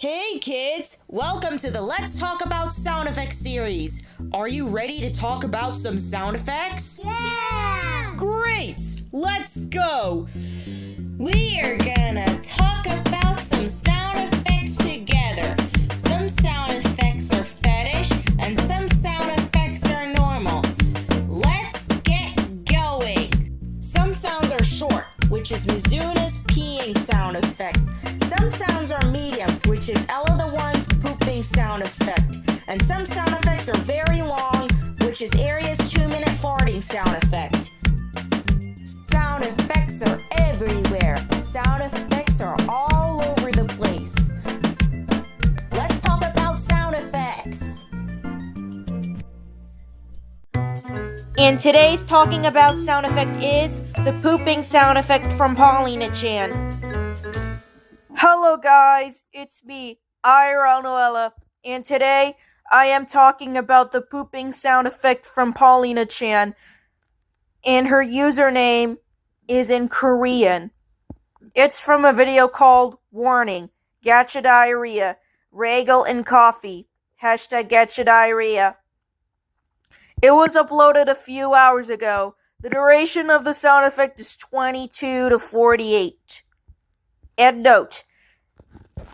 Hey kids! Welcome to the Let's Talk About Sound Effects series. Are you ready to talk about some sound effects? Yeah! Great! Let's go! We are gonna talk about some sound effects together. Some sound effects are fetish and some sound effects are normal. Let's get going! Some sounds are short, which is Mizuna's peeing sound effect. Some sounds are medium, which is Ella the One's pooping sound effect. And some sound effects are very long, which is Aria's 2-minute farting sound effect. Sound effects are everywhere. Sound effects are all over the place. Let's talk about sound effects. And today's talking about sound effect is the pooping sound effect from Paulina-chan. Hello guys, it's me, Ira Noella, and today I am talking about the pooping sound effect from Paulina-chan, and her username is in Korean. It's from a video called Warning, Gacha Diarrhea, Regal and Coffee, #Gacha Diarrhea. It was uploaded a few hours ago. The duration of the sound effect is 22 to 48. And note,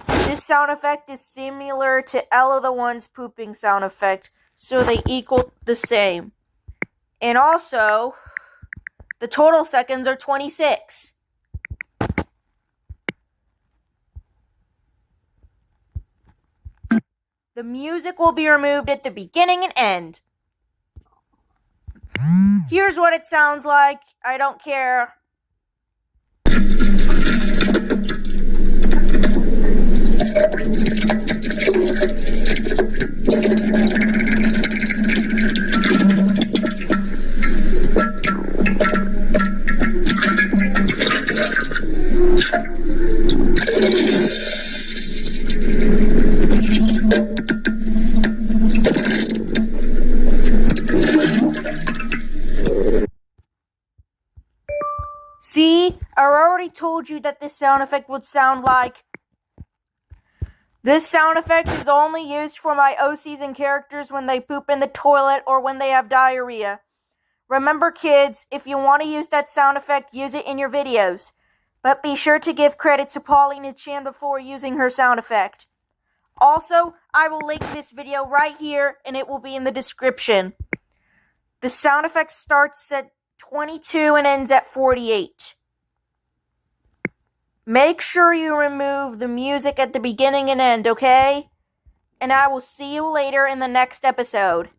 this sound effect is similar to Ella the One's pooping sound effect, so they equal the same. And also, the total seconds are 26. The music will be removed at the beginning and end. Here's what it sounds like. I don't care. See, I already told you that this sound effect would sound like. This sound effect is only used for my OCs and characters when they poop in the toilet or when they have diarrhea. Remember kids, if you want to use that sound effect, use it in your videos. But be sure to give credit to Paulina-chan before using her sound effect. Also, I will link this video right here and it will be in the description. The sound effect starts at 22 and ends at 48. Make sure you remove the music at the beginning and end, okay? And I will see you later in the next episode.